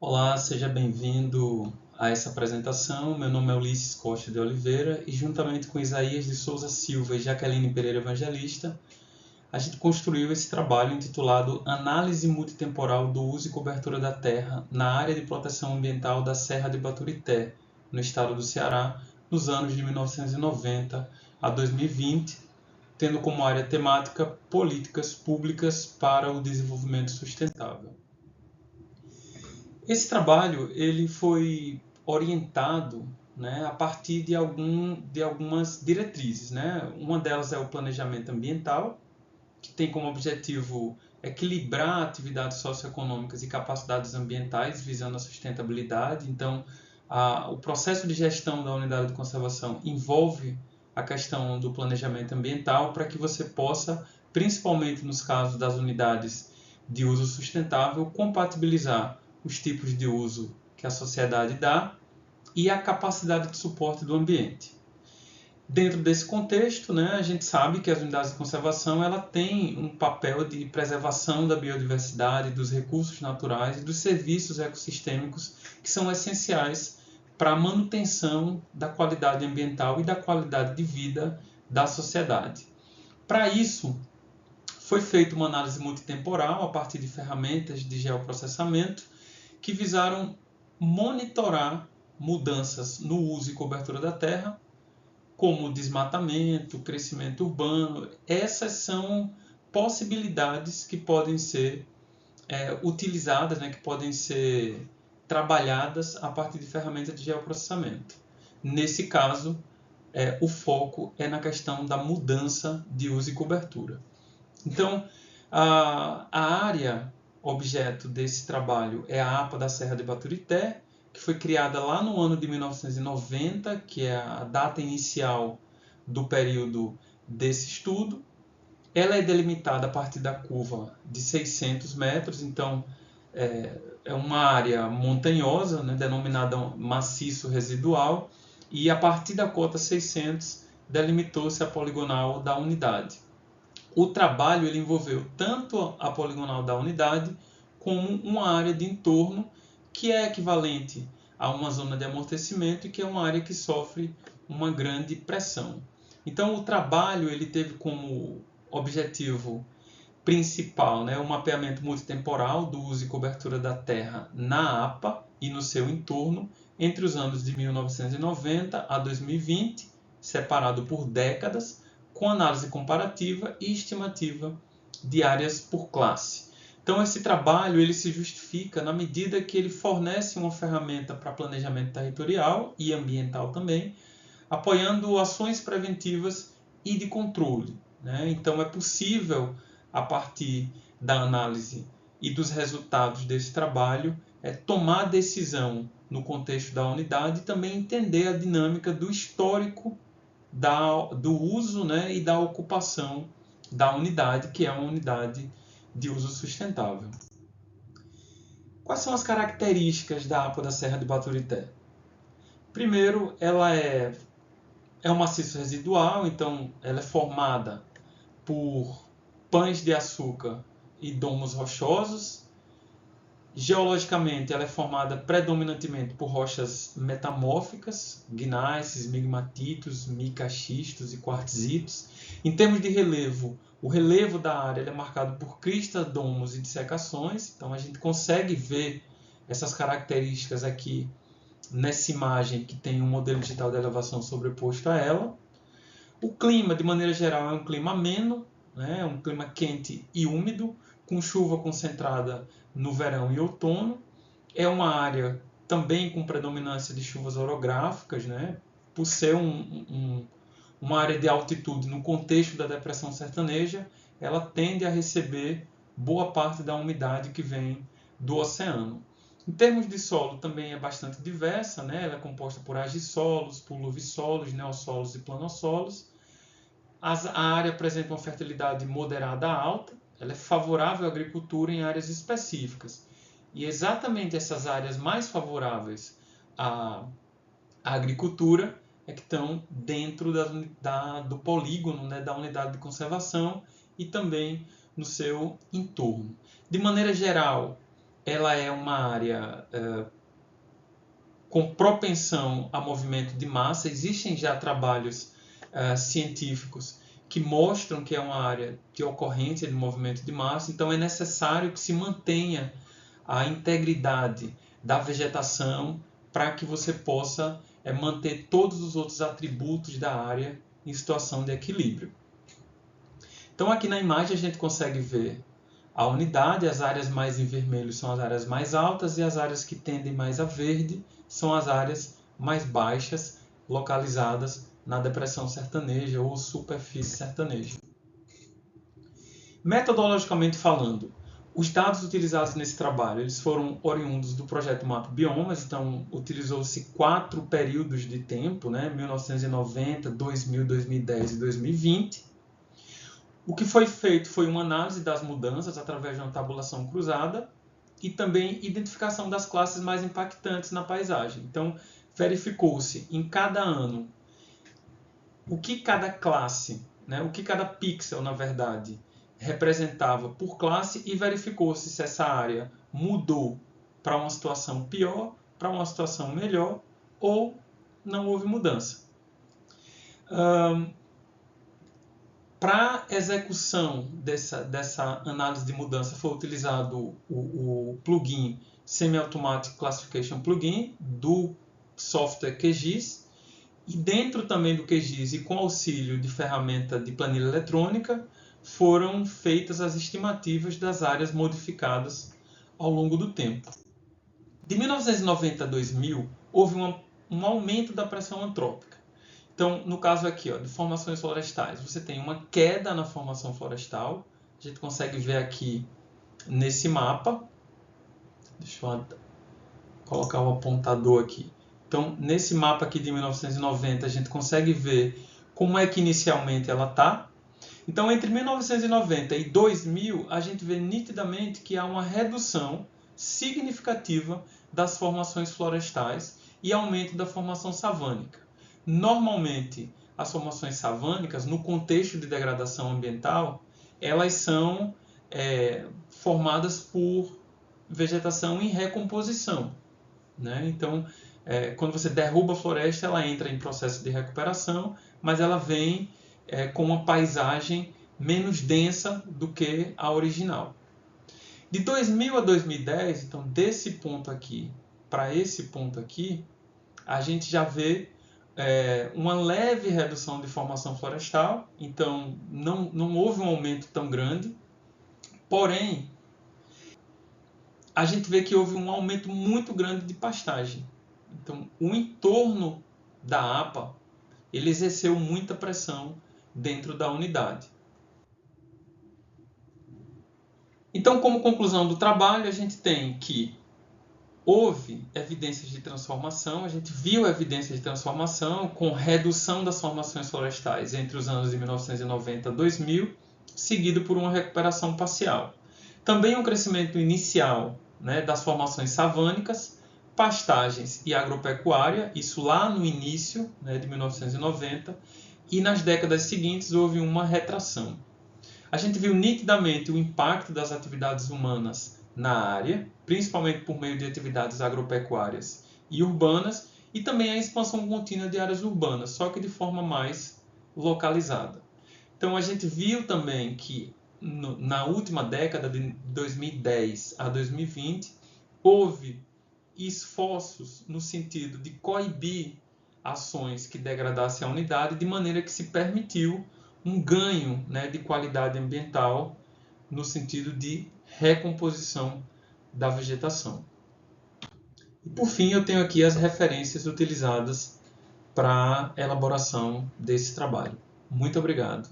Olá, seja bem-vindo a essa apresentação. Meu nome é Ulisses Costa de Oliveira e, juntamente com Isaías de Souza Silva e Jaqueline Pereira Evangelista, a gente construiu esse trabalho intitulado Análise Multitemporal do Uso e Cobertura da Terra na Área de Proteção Ambiental da Serra de Baturité, no estado do Ceará, nos anos de 1990 a 2020, tendo como área temática Políticas Públicas para o Desenvolvimento Sustentável. Esse trabalho ele foi orientado, né, a partir de algumas diretrizes, né? Uma delas é o planejamento ambiental, que tem como objetivo equilibrar atividades socioeconômicas e capacidades ambientais visando a sustentabilidade. Então, o processo de gestão da unidade de conservação envolve a questão do planejamento ambiental para que você possa, principalmente nos casos das unidades de uso sustentável, compatibilizar os tipos de uso que a sociedade dá e a capacidade de suporte do ambiente. Dentro desse contexto, né, a gente sabe que as unidades de conservação ela tem um papel de preservação da biodiversidade, dos recursos naturais e dos serviços ecossistêmicos que são essenciais para a manutenção da qualidade ambiental e da qualidade de vida da sociedade. Para isso, foi feita uma análise multitemporal a partir de ferramentas de geoprocessamento que visaram monitorar mudanças no uso e cobertura da terra, como desmatamento, crescimento urbano. Essas são possibilidades que podem ser utilizadas, né, que podem ser trabalhadas a partir de ferramentas de geoprocessamento. Nesse caso, o foco é na questão da mudança de uso e cobertura. Então, a área objeto desse trabalho é a APA da Serra de Baturité, que foi criada lá no ano de 1990, que é a data inicial do período desse estudo. Ela é delimitada a partir da curva de 600 metros, então é uma área montanhosa, né, denominada maciço residual, e a partir da cota 600 delimitou-se a poligonal da unidade. O trabalho ele envolveu tanto a poligonal da unidade como uma área de entorno que é equivalente a uma zona de amortecimento e que é uma área que sofre uma grande pressão. Então o trabalho ele teve como objetivo principal, né, o mapeamento multitemporal do uso e cobertura da terra na APA e no seu entorno entre os anos de 1990 a 2020, separado por décadas, com análise comparativa e estimativa de áreas por classe. Então esse trabalho ele se justifica na medida que ele fornece uma ferramenta para planejamento territorial e ambiental também, apoiando ações preventivas e de controle, né? Então é possível, a partir da análise e dos resultados desse trabalho, tomar decisão no contexto da unidade e também entender a dinâmica do histórico do uso, né, e da ocupação da unidade, que é uma unidade de uso sustentável. Quais são as características da APA da Serra de Baturité? Primeiro, ela é um maciço residual, então ela é formada por pães de açúcar e domos rochosos. Geologicamente, ela é formada predominantemente por rochas metamórficas, gneiss, migmatitos, micaxistos e quartzitos. Em termos de relevo, o relevo da área é marcado por cristas, domos e dissecações. Então a gente consegue ver essas características aqui nessa imagem que tem um modelo digital de elevação sobreposto a ela. O clima, de maneira geral, é um clima ameno, né? É um clima quente e úmido, com chuva concentrada no verão e outono. É uma área também com predominância de chuvas orográficas, né? Por ser uma área de altitude no contexto da depressão sertaneja, ela tende a receber boa parte da umidade que vem do oceano. Em termos de solo, também é bastante diversa, né? Ela é composta por agissolos, puluvissolos, neossolos e planossolos. A área apresenta uma fertilidade moderada a alta, ela é favorável à agricultura em áreas específicas. E exatamente essas áreas mais favoráveis à agricultura é que estão dentro do polígono, né, da unidade de conservação e também no seu entorno. De maneira geral, ela é uma área com propensão a movimento de massa. Existem já trabalhos científicos que mostram que é uma área de ocorrência de movimento de massa, então é necessário que se mantenha a integridade da vegetação para que você possa manter todos os outros atributos da área em situação de equilíbrio. Então aqui na imagem a gente consegue ver a unidade. As áreas mais em vermelho são as áreas mais altas e as áreas que tendem mais a verde são as áreas mais baixas, localizadas na depressão sertaneja ou superfície sertaneja. Metodologicamente falando, os dados utilizados nesse trabalho eles foram oriundos do projeto Mapa Biomas, então utilizou-se 4 períodos de tempo, 1990, 2000, 2010 e 2020. O que foi feito foi uma análise das mudanças através de uma tabulação cruzada e também identificação das classes mais impactantes na paisagem. Então, verificou-se em cada ano o que cada classe, o que cada pixel, na verdade, representava por classe e verificou-se se essa área mudou para uma situação pior, para uma situação melhor ou não houve mudança. Para a execução dessa análise de mudança foi utilizado o plugin Semi-Automatic Classification Plugin do software QGIS, e dentro também do QGIS e com auxílio de ferramenta de planilha eletrônica foram feitas as estimativas das áreas modificadas ao longo do tempo. De 1990 a 2000 houve um aumento da pressão antrópica. Então, no caso aqui, de formações florestais, você tem uma queda na formação florestal. A gente consegue ver aqui nesse mapa. Deixa eu colocar o apontador aqui. Então, nesse mapa aqui de 1990, a gente consegue ver como é que inicialmente ela está. Então, entre 1990 e 2000, a gente vê nitidamente que há uma redução significativa das formações florestais e aumento da formação savânica. Normalmente, as formações savânicas, no contexto de degradação ambiental, elas são formadas por vegetação em recomposição. Então, quando você derruba a floresta, ela entra em processo de recuperação, mas ela vem com uma paisagem menos densa do que a original. De 2000 a 2010, então desse ponto aqui para esse ponto aqui, a gente já vê uma leve redução de formação florestal, então não houve um aumento tão grande, porém a gente vê que houve um aumento muito grande de pastagem. Então o entorno da APA ele exerceu muita pressão dentro da unidade. Então, como conclusão do trabalho, a gente tem que houve evidências de transformação, a gente viu evidências de transformação com redução das formações florestais entre os anos de 1990 a 2000, seguido por uma recuperação parcial. Também um crescimento inicial das formações savânicas, pastagens e agropecuária, isso lá no início de 1990, e nas décadas seguintes houve uma retração. A gente viu nitidamente o impacto das atividades humanas na área, principalmente por meio de atividades agropecuárias e urbanas, e também a expansão contínua de áreas urbanas, só que de forma mais localizada. Então a gente viu também que na última década, de 2010 a 2020, houve esforços no sentido de coibir ações que degradassem a unidade, de maneira que se permitiu um ganho de qualidade ambiental no sentido de recomposição da vegetação. E por fim, eu tenho aqui as referências utilizadas para a elaboração desse trabalho. Muito obrigado.